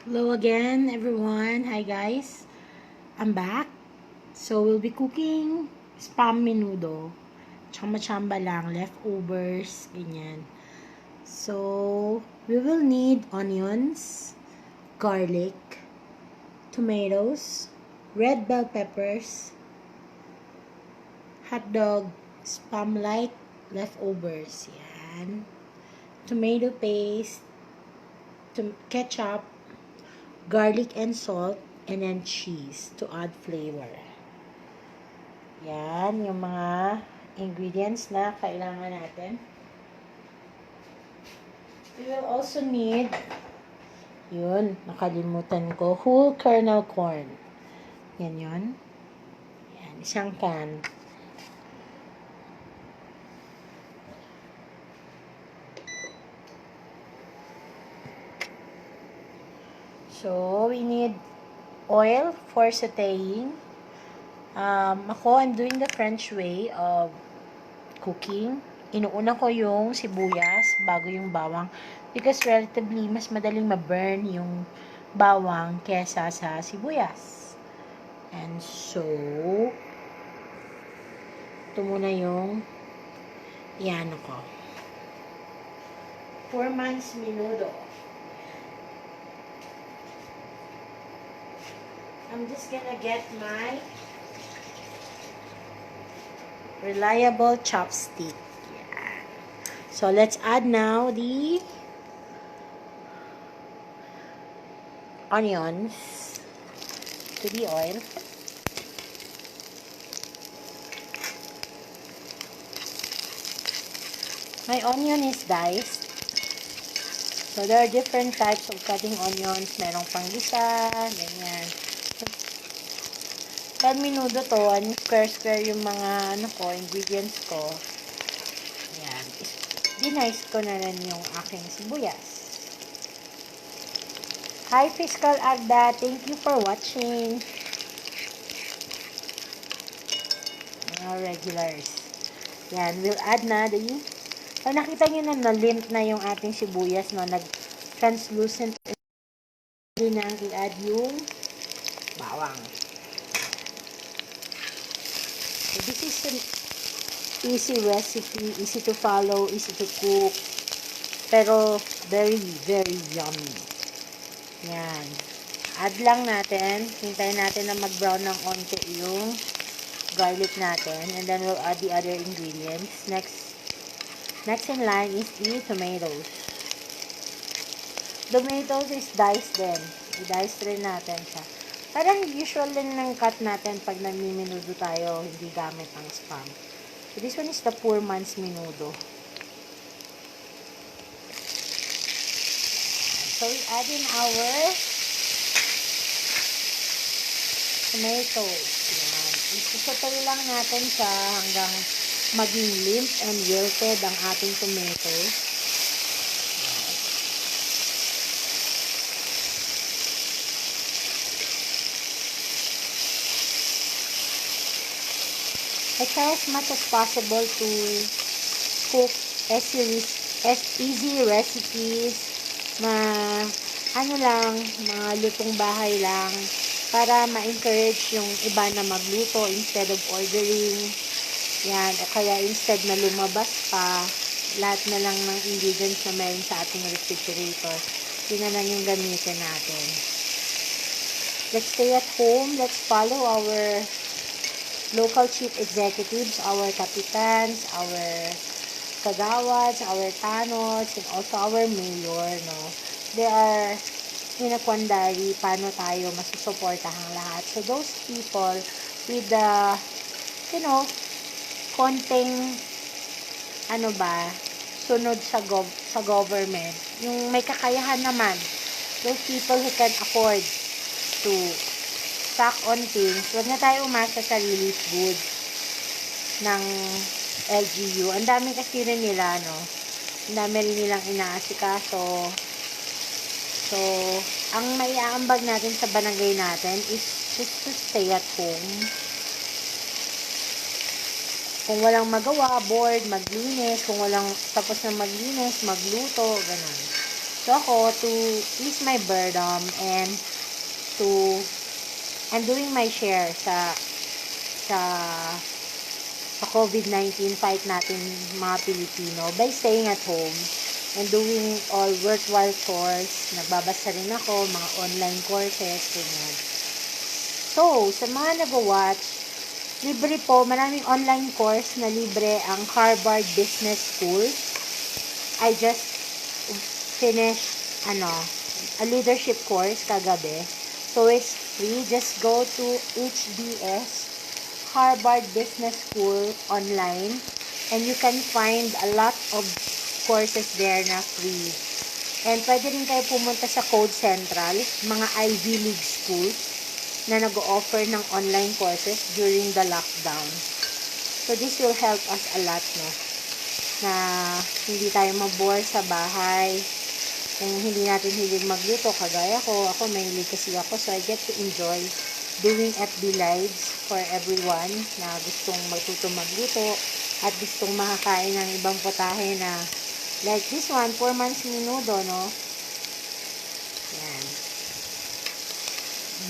Hello again, everyone. Hi, guys. I'm back. So, we'll be cooking spam menudo. Chamba-chamba lang, leftovers, ganyan. So, we will need onions, garlic, tomatoes, red bell peppers, hot dog, spam light, leftovers. Yan. Tomato paste, ketchup, garlic and salt, and then cheese to add flavor. Yan, yung mga ingredients na kailangan natin. We will also need, yun, nakalimutan ko, whole kernel corn. Yan yun. Yan, isang can. So, we need oil for sauteing. I'm doing the French way of cooking. Inuuna ko yung sibuyas bago yung bawang because relatively mas madaling ma-burn yung bawang kesa sa sibuyas. And so, ito muna yung iano ko. 4 months menudo. I'm just gonna get my reliable chopstick. Yeah. So, let's add now the onions to the oil. My onion is diced. So, there are different types of cutting onions. Merong panggisa, ganyan. Pag minudo to, square-square yung mga ingredients ko. Ayan. Dinice ko na rin yung aking sibuyas. Hi, Fiscal Agda. Thank you for watching. Mga regulars. Yan. We'll add na the... So, nakita nyo na na-limp na yung ating sibuyas, no? Nag-translucent. Hindi na i-add yung bawang. So, this is an easy recipe, easy to follow, easy to cook, pero very, very yummy. Yan. Add lang natin. Hintayin natin na mag-brown ng onte yung garlic natin. And then we'll add the other ingredients. Next in line is the tomatoes. Tomatoes is diced din. I-dice rin natin siya. Parang usual din ng cut natin pag nagmi-menudo tayo, hindi gamit ang spam. So, this one is the 4 months menudo. So, we add in our tomatoes. Yan. Isusotoy lang natin siya hanggang maging limp and wilted ang ating tomatoes. I try as much as possible to cook easy recipes, mga lutong bahay lang, para ma-encourage yung iba na magluto instead of ordering. Yan, o kaya instead na lumabas pa, lahat na lang ng ingredients na meron sa ating refrigerator, yun na lang yung gamitin natin. Let's stay at home. Let's follow our local chief executives, our kapitans, our kagawads, our tanods, and also our mayor, no? They are in a quandary paano tayo masusuportahan lahat. So, those people with the, konting, sunod sa government, yung may kakayahan naman, those people who can afford to stock on things, huwag na tayo umasa sa relief goods ng LGU. Ang dami kasi rin nila, no? Ang dami rin nilang inaasikaso. So, ang maiaambag natin sa barangay natin is just to stay at home. Kung walang magawa, bored, maglinis. Kung walang tapos na maglinis, magluto, ganun. So ako, to ease my burden and to I'm doing my share sa COVID-19 fight natin mga Pilipino by staying at home and doing all worthwhile chores. Nagbabasa rin ako, mga online courses, ganyan. So, sa mga nag-watch, libre po, maraming online course na libre ang Harvard Business School. I just finished, a leadership course kagabi. So, it's free. Just go to HBS, Harvard Business School online, and you can find a lot of courses there na free. And pwede rin kayo pumunta sa Code Central, mga Ivy League schools na nag-o-offer ng online courses during the lockdown. So, this will help us a lot, no? Na hindi tayo mabore sa bahay. Kung hindi natin hilig magluto, kagaya ko, ako mahilig kasi ako, so I get to enjoy doing FB Lives for everyone na gustong matuto magluto at gustong makakain ng ibang putahe na like this one, 4 months Menudo, no? Yan.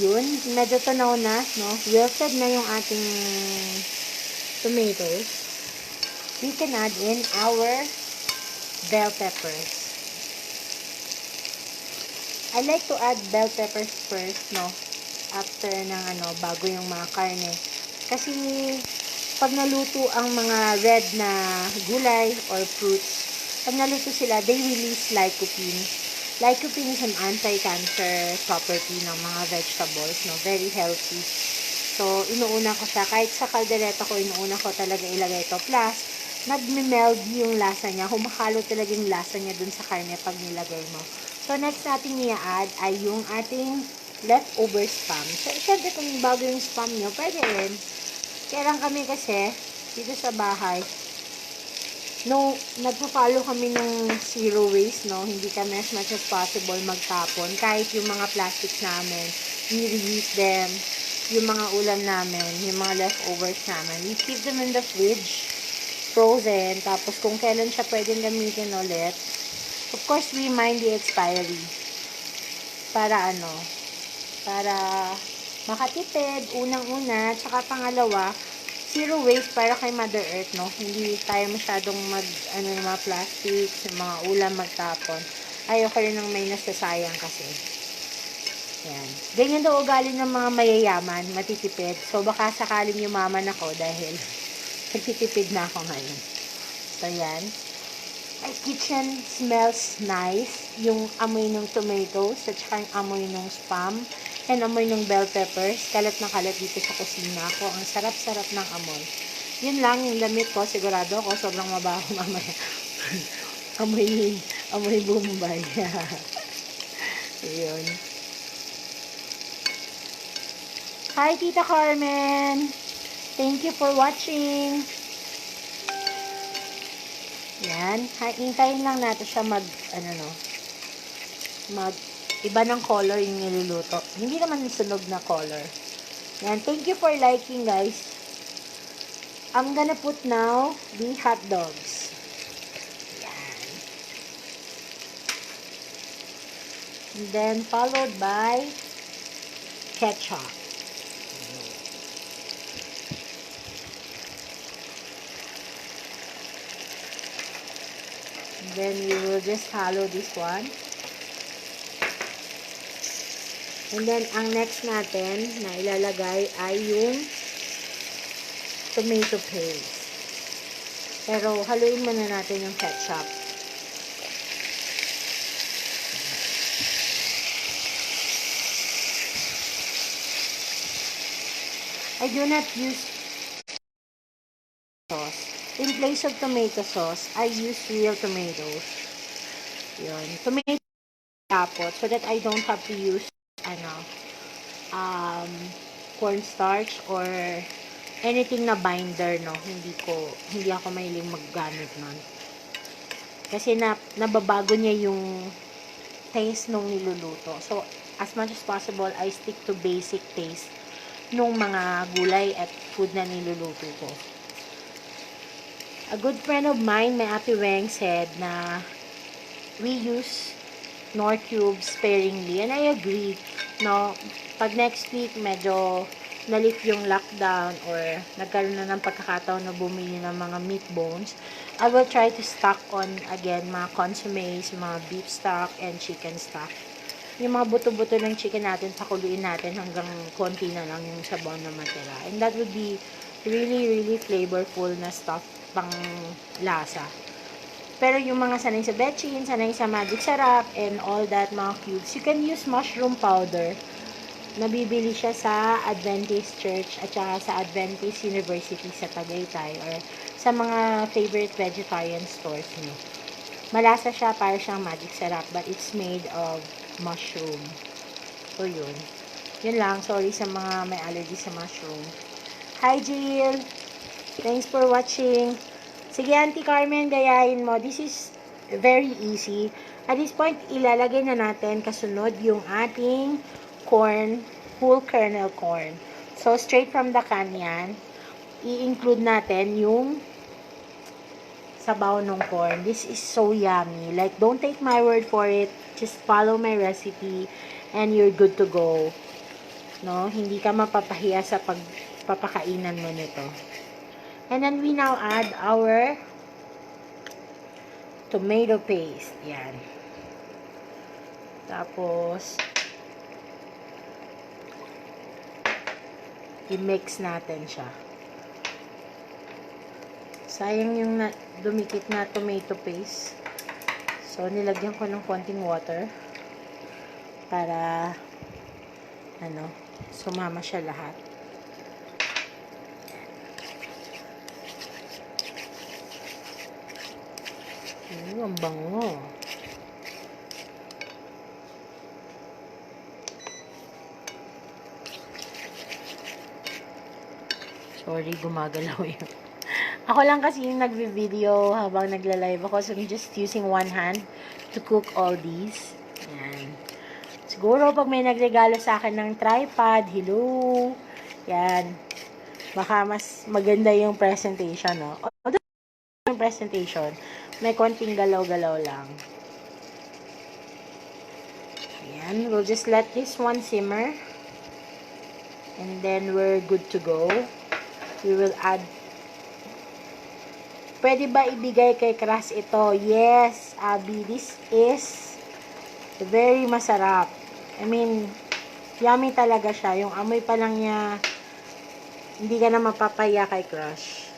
Yun, medyo tunaw na, no? Wilted na yung ating tomatoes. We can add in our bell peppers. I like to add bell peppers first, no? After ng bago yung mga karne. Kasi pag naluto ang mga red na gulay or fruits, pag naluto sila, they release lycopene. Lycopene is an anti-cancer property ng mga vegetables, no? Very healthy. So, inuuna ko siya. Kahit sa kaldereta ko, inuuna ko talaga ilagay ito. Plus, nagme-meld yung lasa niya. Humahalo talaga yung lasa niya dun sa karne pag nilagay mo. So, next natin i-add ay yung ating leftover spam. So, syempre kung bago yung spam nyo, pwede rin. Kaya lang kami kasi, dito sa bahay, no, nagpa-follow kami ng zero waste, no? Hindi kami as much as possible magtapon. Kahit yung mga plastics namin, we reuse them. Yung mga ulam namin, yung mga leftovers namin, we keep them in the fridge, frozen. Tapos kung kailan siya pwedeng gamitin ulit, of course, we mind the expiry. Para para makatipid, unang-una, tsaka pangalawa, zero waste para kay Mother Earth, no? Hindi tayo masyadong ng mga plastics, yung mga ulam magtapon. Ayoko rin ng may nasasayang kasi. Yan. Ganyan daw ugali ng mga mayayaman, matitipid. So, baka sakaling yumaman ako dahil nagtitipid na ako ngayon. So, yan. My kitchen smells nice. Yung amoy ng tomatoes, at saka yung amoy ng spam, and amoy ng bell peppers. Kalat na kalat dito sa kusina ko. Ang sarap-sarap ng amoy. Yun lang, yung damit ko, sigurado ako, sobrang mabaho mamaya. amoy Bombay. Yun. Hi, Tita Carmen! Thank you for watching! Yan. Hintayin lang natin siya iba ng color yung niluluto. Hindi naman sunog na color. Yan. Thank you for liking, guys. I'm gonna put now the hot dogs. Yan. And then, followed by ketchup. Then we will just follow this one. And then, ang next natin na ilalagay ay yung tomato paste. Pero, haluin muna natin yung ketchup. I do not use sauce. In place of tomato sauce, I use real tomatoes. Yun. Tomato tapos so that I don't have to use cornstarch or anything na binder, no. Hindi ako mahilig maggamit nun. Kasi nababago niya yung taste nung niluluto. So, as much as possible, I stick to basic taste nung mga gulay at food na niluluto ko. A good friend of mine, my Ate Weng, said na we use nor cubes sparingly. And I agree, no? Pag next week, medyo nalift yung lockdown or nagkaroon na ng pagkakataon na bumili ng mga meat bones, I will try to stock on again mga consommes, mga beef stock, and chicken stock. Yung mga buto-buto ng chicken natin, pakuluin natin hanggang konti na lang yung sabaw na matira. And that would be really, really flavorful na stuff pang lasa. Pero yung mga sanay sa betchin, sanay sa magic sarap, and all that mga cubes, you can use mushroom powder. Nabibili siya sa Adventist Church at saka sa Adventist University sa Tagaytay or sa mga favorite vegetarian stores niyo. Malasa siya, para siyang magic sarap, but it's made of mushroom. So, yun. Yun lang. Sorry sa mga may allergy sa mushroom. Hi, Jill! Thanks for watching. Sige, Auntie Carmen, gayahin mo. This is very easy. At this point, ilalagay na natin kasunod yung ating corn, whole kernel corn. So, straight from the can yan, i-include natin yung sabaw ng corn. This is so yummy. Like, don't take my word for it. Just follow my recipe and you're good to go. No? Hindi ka mapapahiya sa pagpapakainan mo nito. And then, we now add our tomato paste. Yan. Tapos, i-mix natin siya. Sayang yung dumikit na tomato paste. So, nilagyan ko ng konting water para sumama siya lahat. Ang bango. Sorry, gumagalaw yun. Ako lang kasi yung nagvi-video habang nagla-live ako. So, I'm just using one hand to cook all these. Yan. Siguro, pag may nagregalo sa akin ng tripod, hello. Yan. Baka mas maganda yung presentation, no? Although, yung presentation, may konting galaw-galaw lang. Yan. We'll just let this one simmer. And then, we're good to go. We will add. Pwede ba ibigay kay Crush ito? Yes, Abby. This is very masarap. I mean, yummy talaga siya. Yung amoy pa lang niya, hindi ka na mapapaya kay Crush.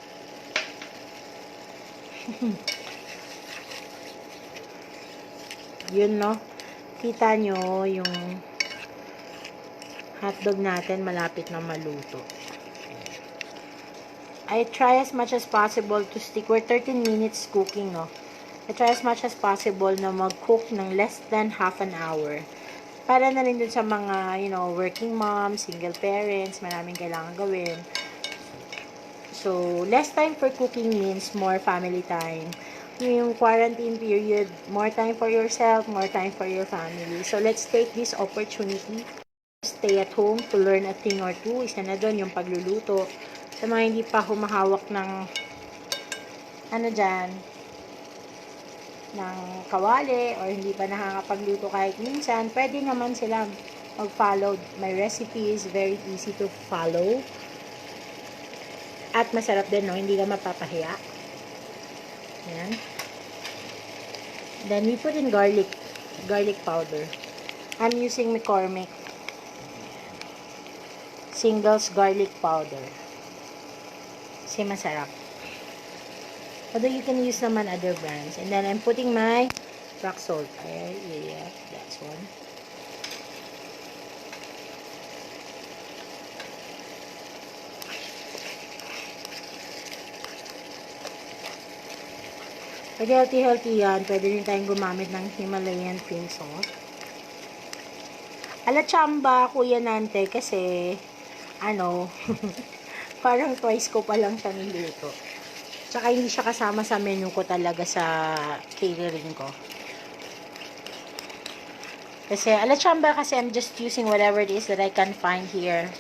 Yun, no? Kita nyo yung hotdog natin malapit na maluto. I try as much as possible to stick. We're 13 minutes cooking, no? I try as much as possible na mag-cook ng less than half an hour. Para na rin dun sa mga, working moms, single parents, maraming kailangan gawin. So, less time for cooking means more family time. Yung quarantine period, more time for yourself, more time for your family. So, let's take this opportunity to stay at home to learn a thing or two. Isa na dun yung pagluluto. Sa mga hindi pa humahawak ng ng kawali or hindi pa nakakapagluto kahit minsan, pwede naman sila mag-follow. My recipe is very easy to follow. At masarap din, no? Hindi ka mapapahiya. Yan. Then, we put in garlic powder. I'm using McCormick Singles garlic powder. Kasi masarap. Although you can use naman other brands. And then I'm putting my rock salt. Yeah, that's one. Pag healthy yan, pwede rin tayong gumamit ng Himalayan cream salt. Chamba, Kuya Nante, kasi parang twice ko pa lang siya niluto. Tsaka hindi siya kasama sa menu ko talaga sa catering ko. Kasi, Chamba kasi I'm just using whatever it is that I can find here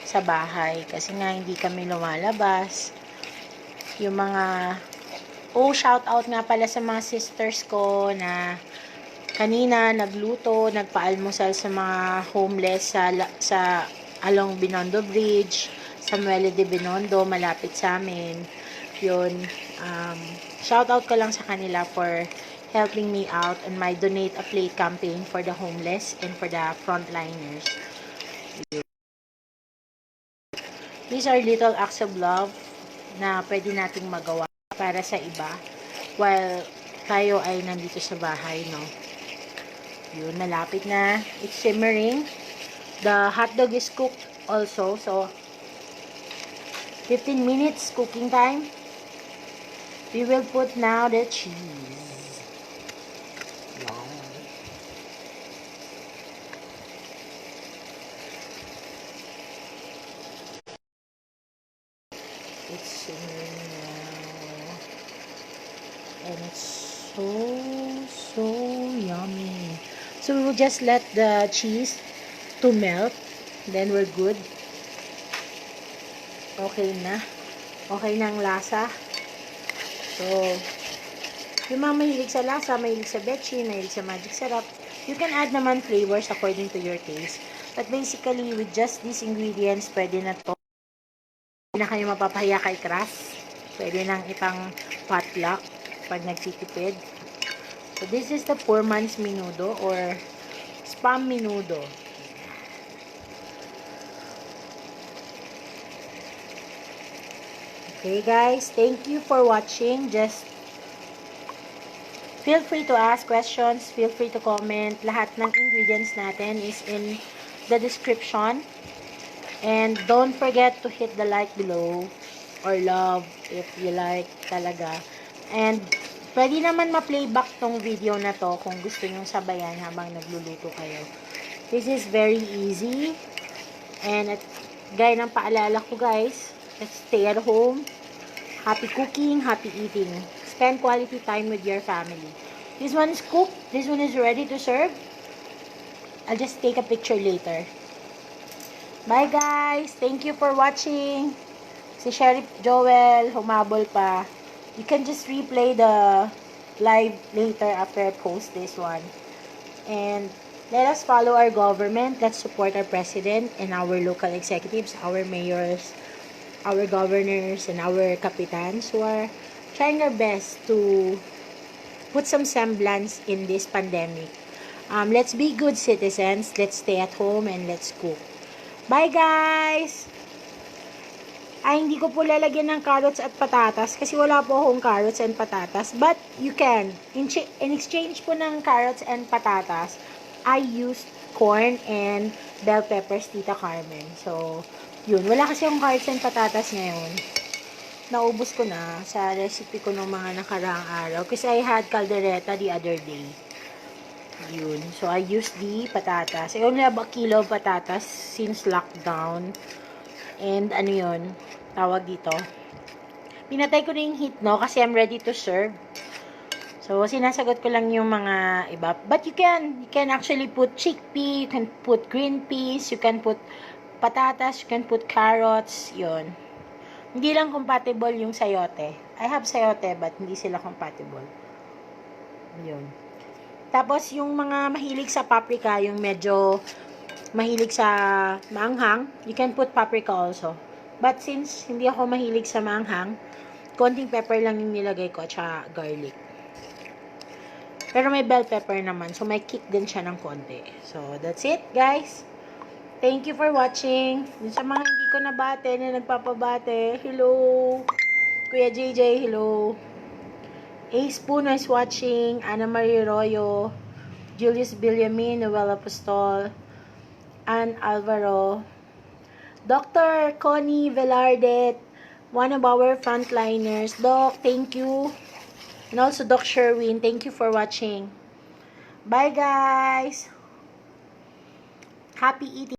sa bahay. Kasi nga, hindi kami lumalabas. Yung mga, shout out nga pala sa mga sisters ko na kanina nagluto, nagpaalmusal sa mga homeless sa along Binondo Bridge, sa Muelle de Binondo, malapit sa amin. Yun, shout out ko lang sa kanila for helping me out on my Donate a Plate campaign for the homeless and for the frontliners. These are little acts of love na pwede nating magawa para sa iba while tayo ay nandito sa bahay, no? Yun, malapit na. It's simmering. The hotdog is cooked also. So, 15 minutes cooking time. We will put now the cheese. It's simmering now. And it's so yummy. So, we will just let the cheese to melt. Then, we're good. Okay na. Okay na ang lasa. So, yung mga mahilig sa lasa, mahilig sa betchin, mahilig sa magic sarap, you can add naman flavors according to your taste. But basically, with just these ingredients, pwede na to. Hindi na kayo mapapahiya kay Crush. Pwede nang ipang potluck pag nagtitipid. So, this is the poor man's menudo or spam menudo. Okay guys, thank you for watching. Just feel free to ask questions, feel free to comment. Lahat ng ingredients natin is in the description. And don't forget to hit the like below or love if you like talaga. And pwede naman ma-playback tong video na to kung gusto nyong sabayan habang nagluluto kayo. This is very easy. And gaya ng paalala ko guys, let's stay at home. Happy cooking, happy eating. Spend quality time with your family. This one is cooked. This one is ready to serve. I'll just take a picture later. Bye guys! Thank you for watching. Si Sheriff Joel, humabol pa. You can just replay the live later after I post this one. And let us follow our government. Let's support our president and our local executives, our mayors, our governors, and our kapitans who are trying their best to put some semblance in this pandemic. Let's be good citizens. Let's stay at home and let's cook. Bye guys! Ay, hindi ko po lalagyan ng carrots at patatas kasi wala po akong carrots and patatas. But you can. In exchange po ng carrots and patatas, I used corn and bell peppers, Tita Carmen. So, yun. Wala kasi akong carrots and patatas ngayon. Naubos ko na sa recipe ko ng mga nakaraang araw kasi I had caldereta the other day. Yun. So, I used the patatas. I only have a kilo of patatas since lockdown. And, ano yun? Tawag dito. Pinatay ko na yung heat, no? Kasi I'm ready to serve. So, sinasagot ko lang yung mga iba. But you can actually put chickpea, you can put green peas, you can put patatas, you can put carrots, yun. Hindi lang compatible yung sayote. I have sayote, but hindi sila compatible. Yun. Tapos, yung mga mahilig sa paprika, yung medyo mahilig sa maanghang, you can put paprika also. But since hindi ako mahilig sa maanghang, konting pepper lang yung nilagay ko, at garlic. Pero may bell pepper naman, so may kick din siya ng konti. So, that's it, guys. Thank you for watching. Dun sa mga hindi ko nabate, na nagpapabate, hello! Kuya JJ, hello! Ace Puno is watching, Ana Marie Royo, Julius Villamin, Noel Apostol, Ann Alvaro, Dr. Connie Velarde, one of our frontliners. Doc, thank you. And also Doc Sherwin, thank you for watching. Bye guys! Happy eating!